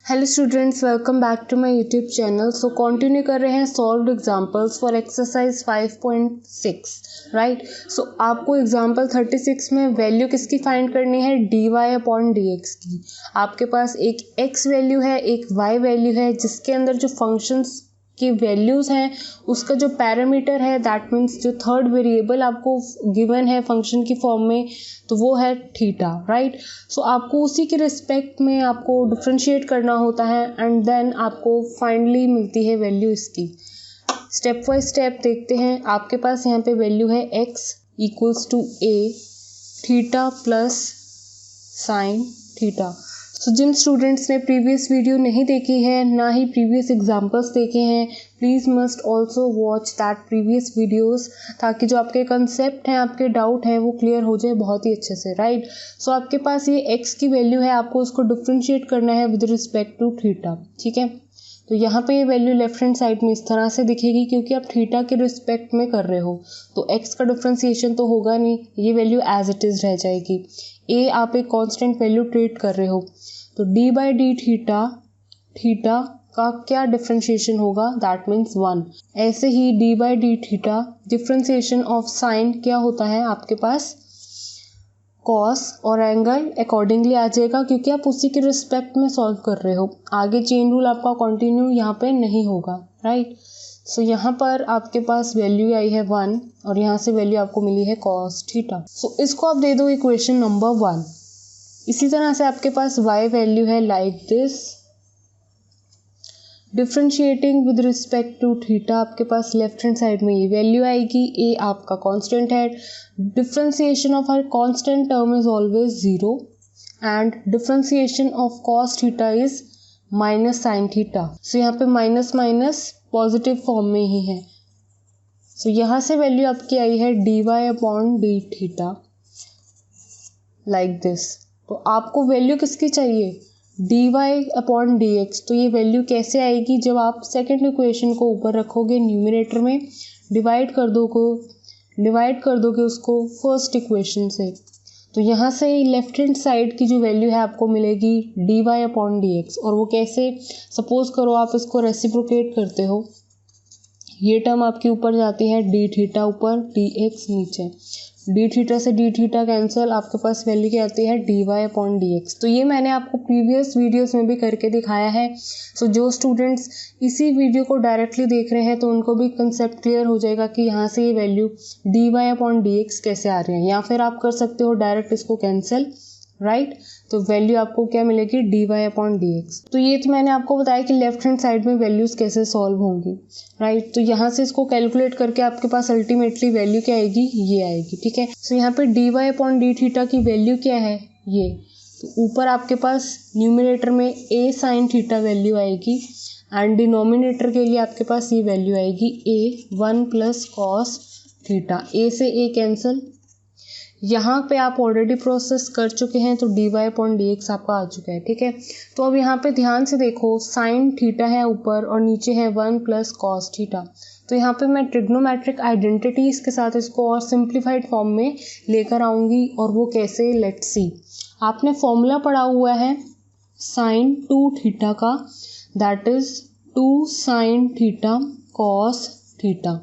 Hello students, welcome back to my YouTube channel. So continue कर रहे हैं solved examples for exercise 5.6 right. So आपको example 36 में value किसकी फाइंड करनी है, dy/dx की। आपके पास एक x वैल्यू है, एक y वैल्यू है, जिसके अंदर जो फंक्शंस की वैल्यूज़ हैं उसका जो पैरामीटर है, दैट मीन्स जो थर्ड वेरिएबल आपको गिवन है फंक्शन की फॉर्म में, तो वो है थीटा राइट। सो आपको उसी के रिस्पेक्ट में आपको डिफ्रेंशिएट करना होता है एंड देन आपको फाइनली मिलती है वैल्यू इसकी। स्टेप बाय स्टेप देखते हैं। आपके पास यहाँ पे वैल्यू है x equals to a theta plus sine theta. So जिन स्टूडेंट्स ने प्रीवियस वीडियो नहीं देखी है, ना ही प्रीवियस एग्जांपल्स देखे हैं, please must also watch that previous videos, ताकि जो आपके कंसेप्ट हैं, आपके डाउट हैं, वो क्लियर हो जाए बहुत ही अच्छे से राइट। सो आपके पास ये x की वैल्यू है, आपको उसको डिफ्रेंशिएट करना है विद रिस्पेक्ट टू थीटा, ठीक है। तो यहाँ पे ये वैल्यू लेफ्ट हैंड साइड में इस तरह से दिखेगी, क्योंकि आप थीटा के रिस्पेक्ट में कर रहे हो, तो x का डिफ्रेंशिएशन तो होगा नहीं, ये वैल्यू एज इट इज़ रह जाएगी। a आप एक कांस्टेंट वैल्यू ट्रीट कर रहे हो, तो d/d थीटा का क्या डिफ्रेंशिएशन होगा, दैट मीन्स 1। ऐसे ही d/d theta differentiation of sine क्या होता है आपके पास, कॉस, और एंगल अकॉर्डिंगली आ जाएगा, क्योंकि आप उसी के रिस्पेक्ट में सॉल्व कर रहे हो। आगे चेन रूल आपका कंटिन्यू यहाँ पे नहीं होगा राइट। सो यहाँ पर आपके पास वैल्यू आई है 1 और यहाँ से वैल्यू आपको मिली है कॉस थीटा। सो इसको आप दे दो इक्वेशन नंबर 1। इसी तरह से आपके पास y वैल्यू है like this, differentiating with respect to theta. आपके पास लेफ्ट हैंड साइड में ये वैल्यू आएगी, a आपका कांस्टेंट है, डिफ्रेंशिएशन ऑफ हर constant term is always 0 and differentiation of cos theta is minus sine theta. So यहाँ पे माइनस माइनस पॉजिटिव फॉर्म में ही है। सो यहाँ से वैल्यू आपकी आई है dy/d थीटा लाइक दिस। तो आपको वैल्यू किसकी चाहिए, dy/dx। तो ये वैल्यू कैसे आएगी, जब आप सेकंड इक्वेशन को ऊपर रखोगे न्यूमरेटर में, डिवाइड कर दोगे उसको फर्स्ट इक्वेशन से, तो यहाँ से लेफ्ट हैंड साइड की जो वैल्यू है आपको मिलेगी dy/dx। और वो कैसे, सपोज करो आप इसको रेसिप्रोकेट करते हो, ये टर्म आपके ऊपर जाती है d थीटा ऊपर, dx नीचे, d थीटा से d थीटा कैंसिल, आपके पास वैल्यू क्या आती है dy/dx। तो ये मैंने आपको प्रीवियस वीडियोस में भी करके दिखाया है। सो जो स्टूडेंट्स इसी वीडियो को डायरेक्टली देख रहे हैं, तो उनको भी कंसेप्ट क्लियर हो जाएगा कि यहाँ से ये वैल्यू dy/dx कैसे आ रही है। या फिर आप कर सकते हो डायरेक्ट इसको कैंसिल राइट। तो वैल्यू आपको क्या मिलेगी dy/dx। तो ये तो मैंने आपको बताया कि लेफ्ट हैंड साइड में वैल्यूज़ कैसे सॉल्व होंगी राइट। तो यहाँ से इसको कैलकुलेट करके आपके पास अल्टीमेटली वैल्यू क्या आएगी, ये आएगी, ठीक है। सो यहाँ पे dy/d थीटा की वैल्यू क्या है, ये। तो ऊपर आपके पास न्यूमरेटर में a साइन थीटा वैल्यू आएगी एंड डिनोमिनेटर के लिए आपके पास ये वैल्यू आएगी a 1 plus cos theta. a से a कैंसिल, यहाँ पे आप ऑलरेडी प्रोसेस कर चुके हैं, तो dy/dx आपका आ चुका है, ठीक है। तो अब यहाँ पे ध्यान से देखो, साइन थीटा है ऊपर और नीचे है 1 प्लस कॉस थीटा। तो यहाँ पे मैं ट्रिग्नोमेट्रिक आइडेंटिटीज के साथ इसको और सिंप्लीफाइड फॉर्म में लेकर आऊँगी, और वो कैसे, लेट्स सी। आपने फॉर्मूला पढ़ा हुआ है साइन 2 थीटा का, that is 2 sine theta cos theta.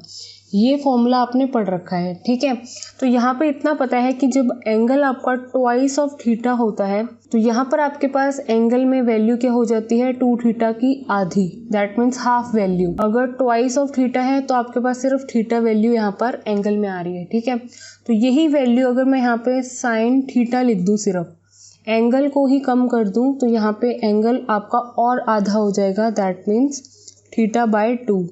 ये फॉर्मूला आपने पढ़ रखा है, ठीक है। तो यहाँ पे इतना पता है कि जब एंगल आपका ट्वाइस ऑफ थीटा होता है, तो यहाँ पर आपके पास एंगल में वैल्यू क्या हो जाती है, 2 थीटा की आधी, दैट मीन्स हाफ वैल्यू। अगर ट्वाइस ऑफ थीटा है तो आपके पास सिर्फ थीटा वैल्यू यहाँ पर एंगल में आ रही है, ठीक है। तो यही वैल्यू अगर मैं यहाँ पे साइन थीटा लिख दूँ, सिर्फ एंगल को ही कम कर दूँ, तो यहाँ पे एंगल आपका और आधा हो जाएगा, दैट मीन्स θ/2।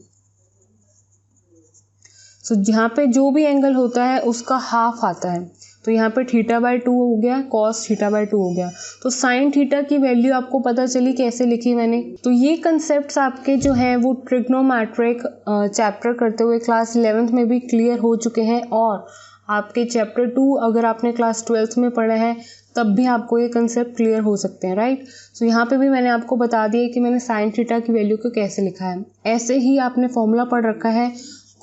सो यहाँ पे जो भी एंगल होता है उसका हाफ आता है, तो यहाँ पे θ/2 हो गया, कॉस θ/2 हो गया। तो साइन थीटा की वैल्यू आपको पता चली, कैसे लिखी मैंने। तो ये कंसेप्ट्स आपके जो हैं वो ट्रिग्नोमेट्रिक चैप्टर करते हुए क्लास 11th में भी क्लियर हो चुके हैं, और आपके चैप्टर 2 अगर आपने क्लास 12th में पढ़ा है तब भी आपको ये कंसेप्ट क्लियर हो सकते हैं राइट। सो यहाँ पे भी मैंने आपको बता दिया कि मैंने साइन थीटा की वैल्यू को कैसे लिखा है। ऐसे ही आपने फॉर्मूला पढ़ रखा है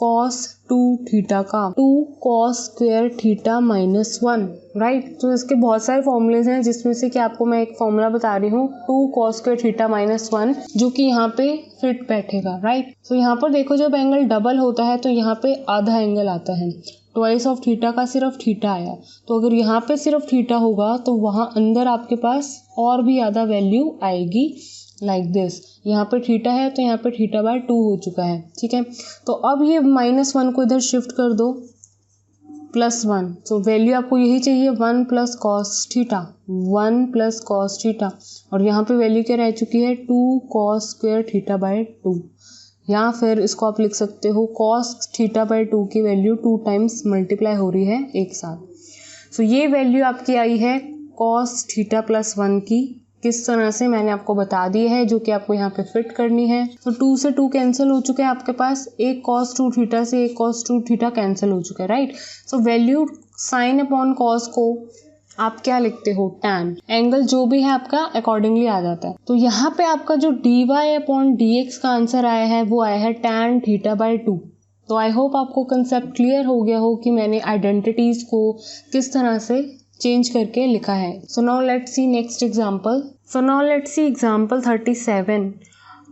cos 2 थीटा का 2 cos square theta minus 1, right. तो इसके बहुत सारे फॉर्मूलेज हैं जिसमें से कि आपको मैं एक फॉर्मूला बता रही हूँ 2 cos स्क्वायर थीटा माइनस 1, जो कि यहाँ पे फिट बैठेगा, राइट। तो यहाँ पर देखो जब एंगल डबल होता है तो यहाँ पे आधा एंगल आता है, ट्वाइस ऑफ थीटा का सिर्फ थीटा आया। तो अगर यहाँ पे सिर्फ थीटा होगा तो वहाँ अंदर आपके पास और भी ज़्यादा वैल्यू आएगी, लाइक दिस। यहाँ पे थीटा है तो यहाँ पे थीटा बाय 2 हो चुका है, ठीक है। तो अब ये -1 को इधर शिफ्ट कर दो, +1। तो वैल्यू आपको यही चाहिए 1 + cos थीटा, 1 + cos थीटा। और यहाँ पे वैल्यू क्या रह चुकी है 2 cos स्क्वायर थीटा बाय 2। या फिर इसको आप लिख सकते हो cos थीटा बाय 2 की वैल्यू 2 टाइम्स मल्टीप्लाई हो रही है एक साथ। तो ये वैल्यू आपकी आई है cos थीटा +1 की। किस तरह से मैंने आपको बता दी है, जो कि आपको यहाँ पे फिट करनी है। तो 2 से 2 कैंसिल हो चुके हैं आपके पास, एक cos 2 थीटा से एक cos 2 थीटा कैंसिल हो चुका है, right. So value sine upon cos को आप क्या लिखते हो tan, एंगल जो भी है आपका अकॉर्डिंगली आ जाता है। तो यहाँ पे आपका जो dy/dx का आंसर आया है वो आया है tan थीटा बाय 2। तो आई होप आपको कंसेप्ट क्लियर हो गया हो कि मैंने आइडेंटिटीज को किस तरह से चेंज करके लिखा है। So now let's see next example. So now let's see example 37।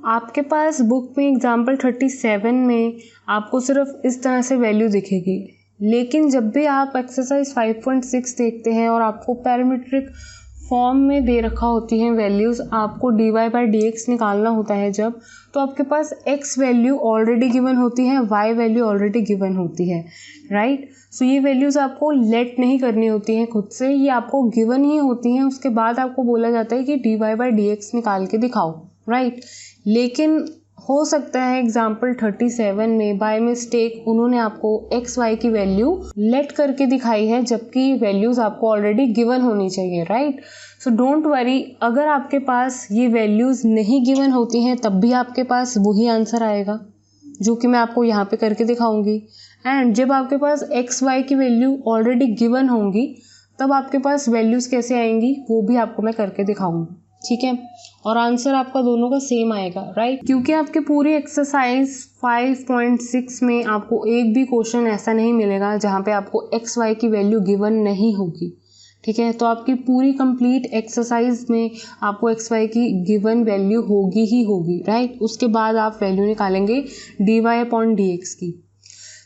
आपके पास बुक में एग्जांपल 37 में आपको सिर्फ इस तरह से वैल्यू दिखेगी, लेकिन जब भी आप एक्सरसाइज 5.6 देखते हैं और आपको पैरामीट्रिक फॉर्म में दे रखा होती हैं वैल्यूज़, आपको dy/dx निकालना होता है जब, तो आपके पास x वैल्यू ऑलरेडी गिवन होती है, y वैल्यू ऑलरेडी गिवन होती है, राइट। सो ये वैल्यूज़ आपको लेट नहीं करनी होती हैं खुद से, ये आपको गिवन ही होती हैं। उसके बाद आपको बोला जाता है कि dy/dx निकाल के दिखाओ, राइट। लेकिन हो सकता है एग्जाम्पल 37 में बाय मिस्टेक उन्होंने आपको एक्स वाई की वैल्यू लेट करके दिखाई है, जबकि वैल्यूज़ आपको ऑलरेडी गिवन होनी चाहिए, राइट। सो डोंट वरी, अगर आपके पास ये वैल्यूज़ नहीं गिवन होती हैं तब भी आपके पास वही आंसर आएगा, जो कि मैं आपको यहाँ पे करके दिखाऊंगी। एंड जब आपके पास एक्स वाई की वैल्यू ऑलरेडी गिवन होंगी तब आपके पास वैल्यूज़ कैसे आएंगी वो भी आपको मैं करके दिखाऊंगी, ठीक है। और आंसर आपका दोनों का सेम आएगा, राइट। क्योंकि आपके पूरी एक्सरसाइज 5.6 में आपको एक भी क्वेश्चन ऐसा नहीं मिलेगा जहाँ पे आपको एक्स वाई की वैल्यू गिवन नहीं होगी, ठीक है। तो आपकी पूरी कंप्लीट एक्सरसाइज में आपको एक्स वाई की गिवन वैल्यू होगी ही होगी, राइट। उसके बाद आप वैल्यू निकालेंगे dy/dx की।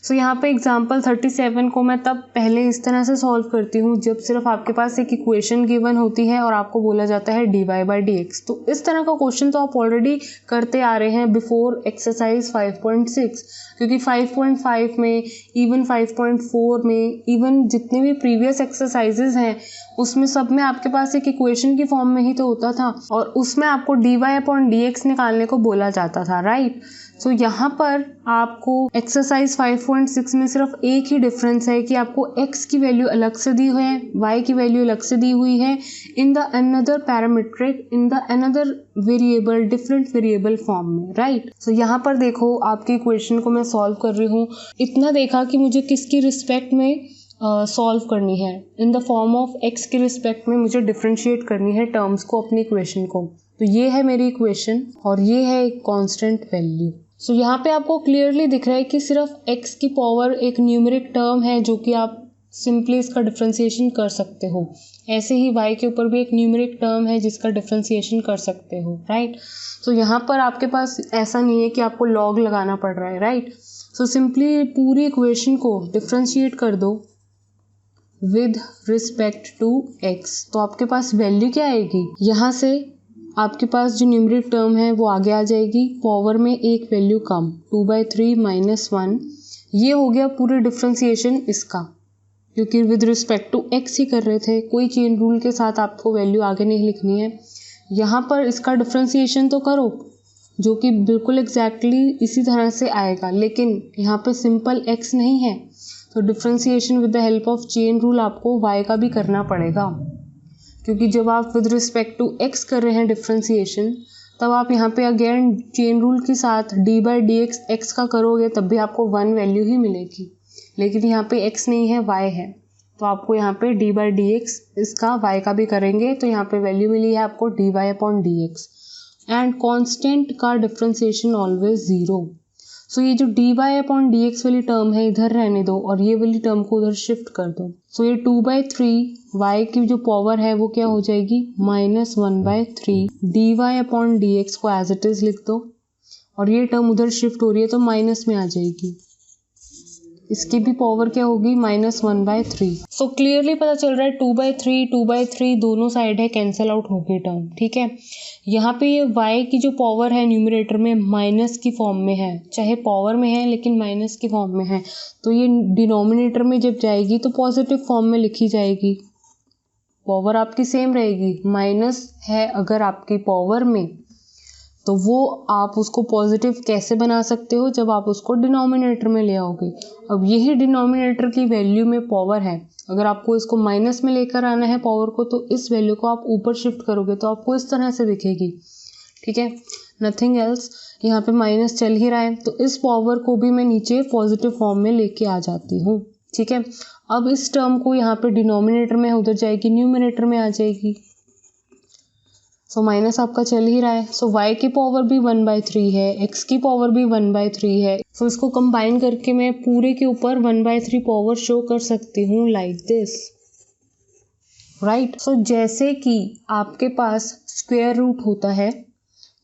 सो यहाँ पे एग्जाम्पल 37 को मैं तब पहले इस तरह से सॉल्व करती हूँ जब सिर्फ आपके पास एक इक्वेशन गिवन होती है और आपको बोला जाता है dy/dx। तो इस तरह का क्वेश्चन तो आप ऑलरेडी करते आ रहे हैं बिफोर एक्सरसाइज 5.6, क्योंकि 5.5 में, इवन 5.4 में, इवन जितने भी प्रीवियस एक्सरसाइजेज हैं उसमें सब में आपके पास एक इक्वेशन की फॉर्म में ही तो होता था और उसमें आपको dy/dx निकालने को बोला जाता था, राइट। सो यहाँ पर आपको एक्सरसाइज 5.6 में सिर्फ एक ही डिफरेंस है कि आपको x की वैल्यू अलग से दी हुई है, y की वैल्यू अलग से दी हुई है in the another parametric, in the another variable, different variable form में, राइट। सो यहाँ पर देखो आपकी इक्वेशन को मैं सॉल्व कर रही हूँ। इतना देखा कि मुझे किसकी रिस्पेक्ट में सॉल्व करनी है, in the form of x के रिस्पेक्ट में मुझे डिफ्रेंशिएट करनी है टर्म्स को, अपनी इक्वेशन को। तो ये है मेरी इक्वेशन और ये है एक कांस्टेंट वैल्यू। सो यहाँ पे आपको क्लियरली दिख रहा है कि सिर्फ x की पावर एक न्यूमेरिक टर्म है जो कि आप सिंपली इसका डिफ्रेंशिएशन कर सकते हो। ऐसे ही y के ऊपर भी एक न्यूमेरिक टर्म है जिसका डिफ्रेंशिएशन कर सकते हो, राइट। सो यहाँ पर आपके पास ऐसा नहीं है कि आपको लॉग लगाना पड़ रहा है, राइट। सो सिंपली पूरी इक्वेशन को डिफ्रेंशिएट कर दो विद रिस्पेक्ट टू x। तो आपके पास वैल्यू क्या आएगी, यहाँ से आपके पास जो न्यूमेरिक टर्म है वो आगे आ जाएगी, पावर में एक वैल्यू कम, 2/3 - 1। ये हो गया पूरे डिफ्रेंशिएशन इसका, क्योंकि विद रिस्पेक्ट टू x ही कर रहे थे, कोई चेन रूल के साथ आपको वैल्यू आगे नहीं लिखनी है। यहाँ पर इसका डिफ्रेंशिएशन तो करो जो कि बिल्कुल एग्जैक्टली इसी तरह से आएगा, लेकिन यहाँ पे सिंपल x नहीं है तो differentiation with the help of chain rule आपको y का भी करना पड़ेगा, क्योंकि जब आप विद रिस्पेक्ट टू x कर रहे हैं डिफ्रेंशिएशन तब आप यहाँ पे अगेन चेन रूल के साथ dy/dx x का करोगे तब भी आपको 1 वैल्यू ही मिलेगी, लेकिन यहाँ पे x नहीं है y है, तो आपको यहाँ पे dy/dx इसका y का भी करेंगे तो यहाँ पे वैल्यू मिली है आपको dy/dx। एंड कांस्टेंट का डिफ्रेंशिएशन ऑलवेज 0। सो ये जो dy अपॉन dx वाली टर्म है इधर रहने दो और ये वाली टर्म को उधर शिफ्ट कर दो। सो ये 2/3 y की जो पावर है वो क्या हो जाएगी -1/3 dy अपॉन dx को एज इट इज लिख दो और ये टर्म उधर शिफ्ट हो रही है तो माइनस में आ जाएगी। इसकी भी पावर क्या होगी -1/3। सो क्लियरली पता चल रहा है 2/3 दोनों साइड है कैंसल आउट हो गई टर्म। ठीक है, यहाँ पे ये y की जो पावर है न्यूमरेटर में माइनस की फॉर्म में है, चाहे पावर में है लेकिन माइनस की फॉर्म में है, तो ये डिनोमिनेटर में जब जाएगी तो पॉजिटिव फॉर्म में लिखी जाएगी। पावर आपकी सेम रहेगी, माइनस है अगर आपकी पावर में तो वो आप उसको पॉजिटिव कैसे बना सकते हो, जब आप उसको डिनोमिनेटर में ले आओगे। अब यही डिनोमिनेटर की वैल्यू में पावर है, अगर आपको इसको माइनस में लेकर आना है पावर को तो इस वैल्यू को आप ऊपर शिफ्ट करोगे तो आपको इस तरह से दिखेगी। ठीक है, नथिंग एल्स। यहाँ पे माइनस चल ही रहा है तो इस पावर को भी मैं नीचे पॉजिटिव फॉर्म में लेके आ जाती हूँ। ठीक है, अब इस टर्म को यहाँ पे डिनोमिनेटर में उधर जाएगी, न्यूमरेटर में आ जाएगी। सो माइनस आपका चल ही रहा है। सो y की पावर भी 1/3 है, x की पावर भी 1/3 है। सो इसको कंबाइन करके मैं पूरे के ऊपर 1/3 पावर शो कर सकती हूँ लाइक दिस, राइट। सो जैसे कि आपके पास स्क्वायर रूट होता है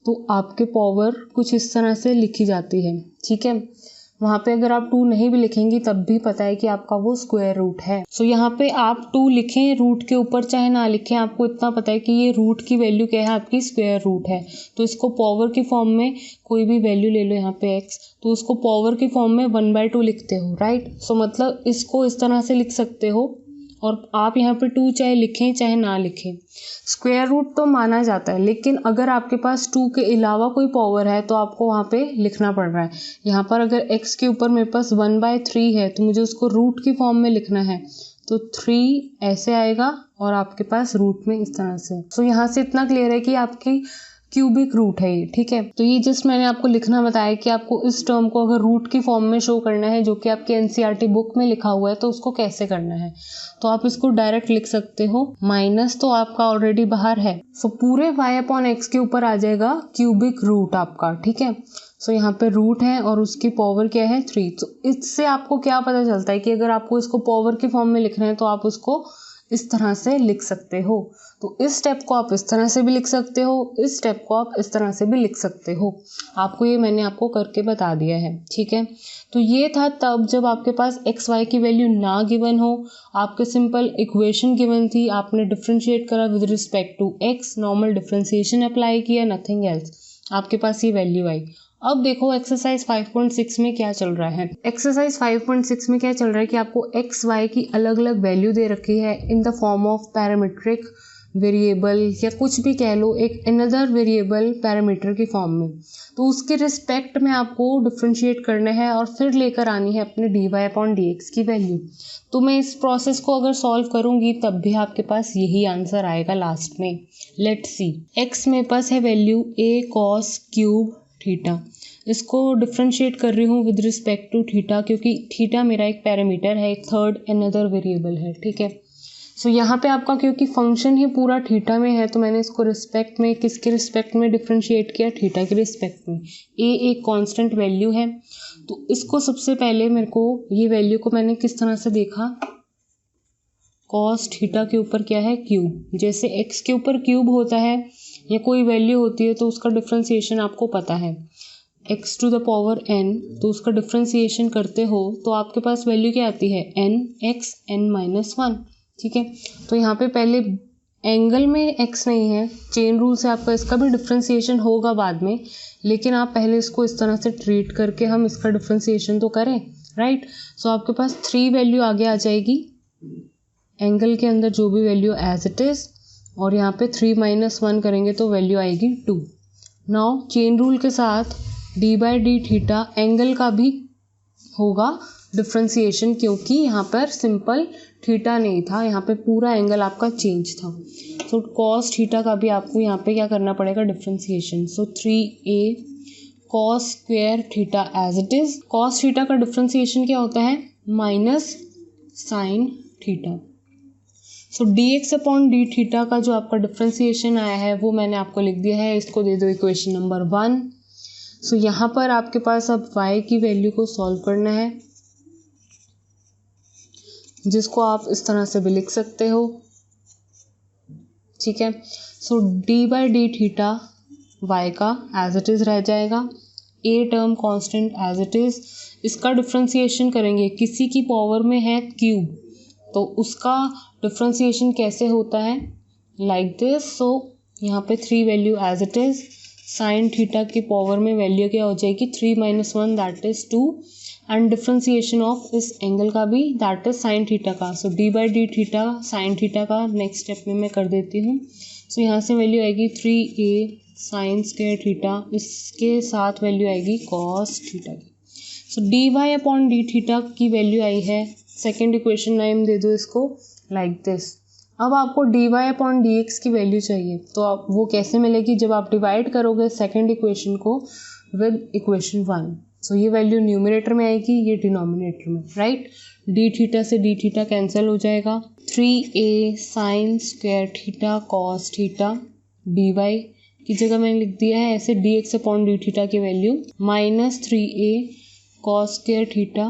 तो आपके पावर कुछ इस तरह से लिखी जाती है। ठीक है, वहाँ पे अगर आप 2 नहीं भी लिखेंगी तब भी पता है कि आपका वो स्क्वायर रूट है। सो यहाँ पे आप 2 लिखें रूट के ऊपर चाहे ना लिखें, आपको इतना पता है कि ये रूट की वैल्यू क्या है, आपकी स्क्वायर रूट है। तो इसको पावर की फॉर्म में कोई भी वैल्यू ले लो यहाँ पे x, तो उसको पावर की फॉर्म में 1/2 लिखते हो, राइट। सो मतलब इसको इस तरह से लिख सकते हो और आप यहाँ पे 2 चाहे लिखें चाहे ना लिखें, स्क्वायर रूट तो माना जाता है, लेकिन अगर आपके पास 2 के अलावा कोई पावर है तो आपको वहाँ पे लिखना पड़ रहा है। यहाँ पर अगर x के ऊपर मेरे पास 1/3 है तो मुझे उसको रूट की फॉर्म में लिखना है, तो 3 ऐसे आएगा और आपके पास रूट में इस तरह से। सो यहाँ से इतना क्लियर है कि आपकी क्यूबिक रूट है ये। ठीक है, तो ये जस्ट मैंने आपको लिखना बताया कि आपको इस टर्म को अगर रूट की फॉर्म में शो करना है जो कि आपके एनसीईआरटी बुक में लिखा हुआ है तो उसको कैसे करना है। तो आप इसको डायरेक्ट लिख सकते हो, माइनस तो आपका ऑलरेडी बाहर है, सो पूरे y अपॉन x के ऊपर आ जाएगा क्यूबिक रूट आपका। ठीक है, सो यहाँ पे रूट है और उसकी पावर क्या है 3। तो इससे आपको क्या पता चलता है कि अगर आपको इसको पावर की फॉर्म में लिखना है तो आप उसको इस तरह से लिख सकते हो। तो इस स्टेप को आप इस तरह से भी लिख सकते हो, इस स्टेप को आप इस तरह से भी लिख सकते हो। आपको ये मैंने आपको करके बता दिया है। ठीक है, तो ये था तब जब आपके पास एक्स वाई की वैल्यू ना गिवन हो, आपके सिंपल इक्वेशन गिवन थी, आपने डिफरेंशिएट करा with respect to X, normal differentiation apply किया, नथिंग एल्स, आपके पास ये वैल्यू आई। अब देखो एक्सरसाइज 5.6 में क्या चल रहा है। एक्सरसाइज 5.6 में क्या चल रहा है कि आपको एक्स वाई की अलग अलग वैल्यू दे रखी है in the form of parametric variable या कुछ भी कह लो, एक अनदर वेरिएबल पैरामीटर की फॉर्म में। तो उसके रिस्पेक्ट में आपको डिफरेंशिएट करना है और फिर लेकर आनी है अपने dy अपॉन dx की वैल्यू। तो मैं इस प्रोसेस को अगर सॉल्व करूंगी तब भी आपके पास यही आंसर आएगा लास्ट में। लेट्स सी, x मेरे पास है value a cos cube theta, इसको डिफरेंशिएट कर रही हूँ विद रिस्पेक्ट टू थीटा क्योंकि थीटा मेरा एक पैरामीटर है, एक थर्ड अनदर वेरिएबल है। ठीक है, सो यहाँ पे आपका क्योंकि फंक्शन ही पूरा थीटा में है तो मैंने इसको रिस्पेक्ट में, किसके रिस्पेक्ट में डिफरेंशिएट किया, थीटा के रिस्पेक्ट में। a एक कांस्टेंट वैल्यू है तो इसको सबसे पहले मेरे को ये वैल्यू को मैंने किस तरह से देखा, कॉस थीटा के ऊपर क्या है क्यूब। जैसे x के ऊपर क्यूब होता है या कोई वैल्यू होती है तो उसका डिफरेंशिएशन आपको पता है, x to the power n, तो उसका डिफरेंशिएशन करते हो तो आपके पास वैल्यू क्या आती है n(x n-1). ठीक है, तो यहाँ पे पहले एंगल में x नहीं है, चेन रूल से आपका इसका भी डिफरेंशिएशन होगा बाद में, लेकिन आप पहले इसको इस तरह से ट्रीट करके हम इसका डिफरेंशिएशन तो करें, राइट। सो आपके पास 3 वैल्यू आगे आ जाएगी, एंगल के अंदर जो भी वैल्यू एज इट इज, और यहाँ पे 3 - 1 करेंगे तो वैल्यू आएगी 2। नाउ चेन रूल के साथ d/d थीटा एंगल का भी होगा डिफरेंशिएशन, क्योंकि यहाँ पर सिंपल थीटा नहीं था, यहाँ पे पूरा एंगल आपका चेंज था। सो कॉस थीटा का भी आपको यहाँ पे क्या करना पड़ेगा, differentiation. So 3a cos square theta as it is. Cos theta का डिफरेंशिएशन क्या होता है, minus sine theta. So dx upon d theta का जो आपका डिफरेंशिएशन आया है वो मैंने आपको लिख दिया है, इसको दे दो इक्वेशन नंबर 1। सो यहाँ पर आपके पास अब y की वैल्यू को सॉल्व करना है, जिसको आप इस तरह से भी लिख सकते हो, ठीक है। So d by d theta y का एज इट इज़ रह जाएगा, a term constant as it is. इसका डिफ्रेंसिएशन करेंगे, किसी की पावर में है क्यूब तो उसका डिफ्रेंसिएशन कैसे होता है, लाइक दिस। सो यहाँ पे 3 value as it is, sine theta की पावर में वैल्यू क्या हो जाएगी 3 - 1 that is 2, and differentiation of इस एंगल का भी दैट इज साइन थीटा का। So d by d theta sine theta का नेक्स्ट स्टेप में मैं कर देती हूँ। सो यहाँ से वैल्यू आएगी 3a साइन स्क्वायर थीटा, इसके साथ वैल्यू आएगी कॉस थीटा की। So d y upon d theta की वैल्यू आई है, सेकेंड इक्वेशन नेम दे दो इसको लाइक दिस। अब आपको d y upon d x की वैल्यू चाहिए, तो आप वो कैसे मिलेगी, जब आप डिवाइड करोगे सेकेंड इक्वेशन को विद इक्वेशन 1। सो ये वैल्यू न्यूमरेटर में आएगी, ये डिनोमिनेटर में, राइट। डी थीटा से डी थीटा कैंसिल हो जाएगा, 3a sine square theta cos theta, d y की जगह मैंने लिख दिया है ऐसे d x upon d theta की value -3a cos square theta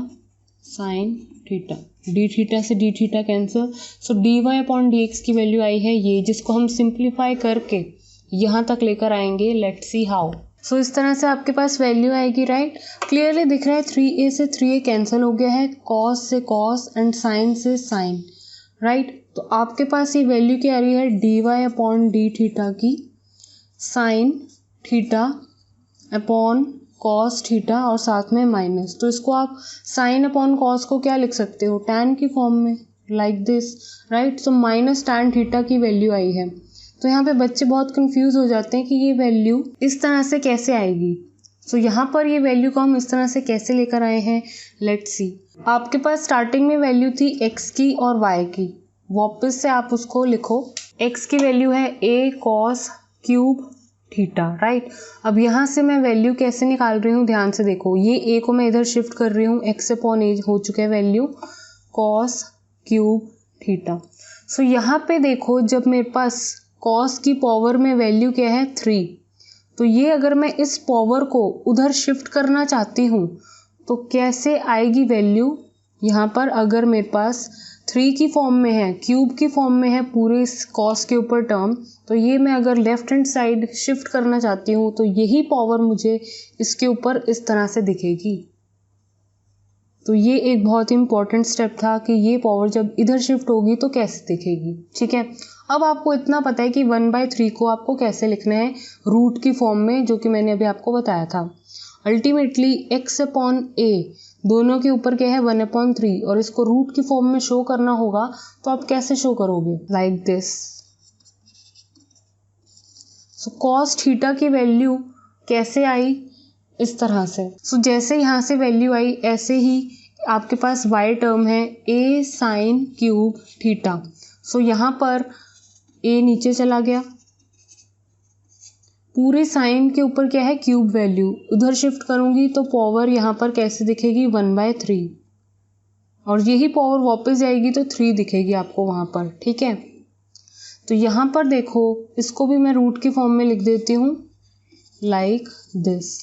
sine theta, d theta से d theta cancel. So d y upon d x की वैल्यू आई है ये, जिसको हम सिंप्लीफाई करके यहाँ तक लेकर आएंगे, लेट्स सी हाउ। सो इस तरह से आपके पास वैल्यू आएगी, राइट। क्लियरली दिख रहा है 3a से 3a कैंसिल हो गया है, कॉस से कॉस एंड साइन से साइन, राइट। तो आपके पास ये वैल्यू क्या आ रही है, d y upon d theta की sine theta upon cos theta और साथ में माइनस। तो इसको आप साइन अपॉन कॉस को क्या लिख सकते हो, टैन की फॉर्म में, like this, right. So minus tan theta की वैल्यू आई है। तो यहाँ पे बच्चे बहुत कंफ्यूज हो जाते हैं कि ये वैल्यू इस तरह से कैसे आएगी। सो यहाँ पर ये वैल्यू को हम इस तरह से कैसे लेकर आए हैं, लेट्स सी। आपके पास स्टार्टिंग में वैल्यू थी x की और y की, वापस से आप उसको लिखो। x की वैल्यू है a cos cube theta, right. अब यहाँ से मैं वैल्यू कैसे निकाल रही हूँ, ध्यान से देखो, ये a को मैं इधर शिफ्ट कर रही हूँ, x अपॉन a हो चुका है value cos cube theta. So यहाँ पे देखो, जब मेरे पास कॉस की पावर में वैल्यू क्या है 3, तो ये अगर मैं इस पावर को उधर शिफ्ट करना चाहती हूँ तो कैसे आएगी वैल्यू, यहाँ पर अगर मेरे पास 3 की फॉर्म में है, क्यूब की फॉर्म में है पूरे इस कॉस के ऊपर टर्म, तो ये मैं अगर लेफ्ट हैंड साइड शिफ्ट करना चाहती हूँ तो यही पावर मुझे इसके ऊपर इस तरह से दिखेगी। तो ये एक बहुत ही इंपॉर्टेंट स्टेप था कि ये पावर जब इधर शिफ्ट होगी तो कैसे दिखेगी, ठीक है। अब आपको इतना पता है कि 1/3 को आपको कैसे लिखना है, रूट की फॉर्म में, जो कि मैंने अभी आपको बताया था। अल्टीमेटली x अपॉन a दोनों के ऊपर क्या है 1/3, और इसको रूट की फॉर्म में शो करना होगा, तो आप कैसे शो करोगे, like this. So cos theta की वैल्यू कैसे आई, इस तरह से। सो जैसे यहाँ से वैल्यू आई, ऐसे ही आपके पास y टर्म है a sine cube theta. So यहाँ पर a नीचे चला गया, पूरे साइन के ऊपर क्या है क्यूब वैल्यू, उधर शिफ्ट करूंगी तो पावर यहाँ पर कैसे दिखेगी 1/3, और यही पावर वापस जाएगी तो 3 दिखेगी आपको वहाँ पर, ठीक है। तो यहाँ पर देखो, इसको भी मैं रूट की फॉर्म में लिख देती हूँ लाइक दिस।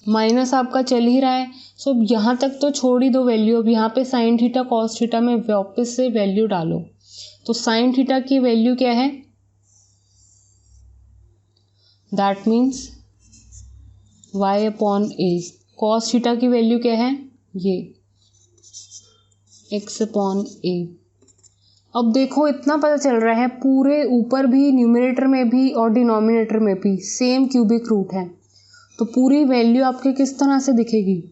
माइनस आपका चल ही रहा है, सो यहाँ तक तो छोड़ ही दो वैल्यू। अब यहाँ पे साइन थीटा कॉस थीटा में वापस से वैल्यू डालो, तो साइन थीटा की वैल्यू क्या है, that means y upon a। Cos theta की वैल्यू क्या है, ये x अपॉन a। अब देखो, इतना पता चल रहा है पूरे ऊपर भी, न्यूमरेटर में भी और डिनोमिनेटर में भी सेम क्यूबिक रूट है, तो पूरी वैल्यू आपके किस तरह से दिखेगी,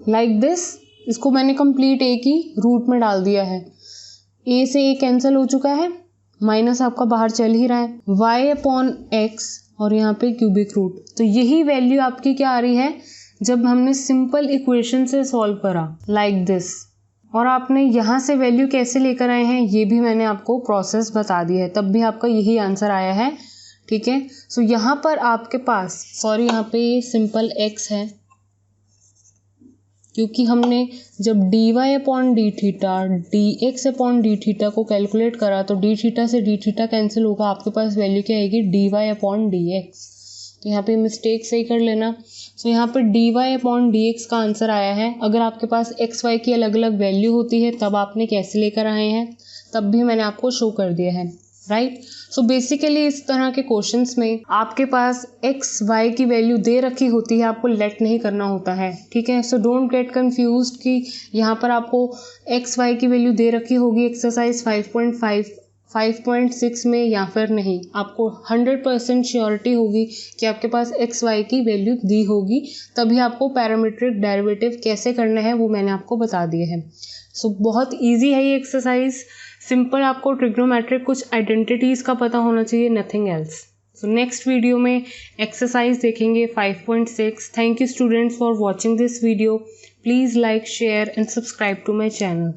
लाइक दिस। इसको मैंने कंप्लीट a की रूट में डाल दिया है, a से a कैंसिल हो चुका है, माइनस आपका बाहर चल ही रहा है, y अपॉन x और यहाँ पे क्यूबिक रूट। तो यही वैल्यू आपकी क्या आ रही है जब हमने सिंपल इक्वेशन से सॉल्व करा, लाइक दिस। और आपने यहाँ से वैल्यू कैसे लेकर आए हैं, ये भी मैंने आपको प्रोसेस बता दिया है, तब भी आपका यही आंसर आया है, ठीक है। सो यहाँ पर आपके पास, सॉरी यहाँ पे सिंपल x है, क्योंकि हमने जब d y upon d theta d x upon d theta को कैलकुलेट करा तो डी थीटा से डी थीटा कैंसिल होगा, आपके पास वैल्यू क्या आएगी d y upon d x. तो यहाँ पे मिस्टेक सही कर लेना। सो यहाँ पर d y upon d x का आंसर आया है। अगर आपके पास एक्स वाई की अलग अलग वैल्यू होती है तब आपने कैसे लेकर आए हैं, तब भी मैंने आपको शो कर दिया है, राइट। सो बेसिकली इस तरह के क्वेश्चंस में आपके पास एक्स वाई की वैल्यू दे रखी होती है, आपको लेट नहीं करना होता है, ठीक है। सो डोंट गेट कंफ्यूज्ड कि यहाँ पर आपको एक्स वाई की वैल्यू दे रखी होगी एक्सरसाइज 5.6 में या फिर नहीं। आपको 100% श्योरिटी होगी कि आपके पास एक्स वाई की वैल्यू दी होगी, तभी आपको पैरामीट्रिक डेरिवेटिव कैसे करना है वो मैंने आपको बता दिया है। सो बहुत ईजी है ये एक्सरसाइज, सिंपल। आपको ट्रिग्नोमेट्रिक कुछ आइडेंटिटीज़ का पता होना चाहिए, nothing else. So next video में एक्सरसाइज देखेंगे 5.6। Thank you students for watching this video. Please like, share and subscribe to my channel.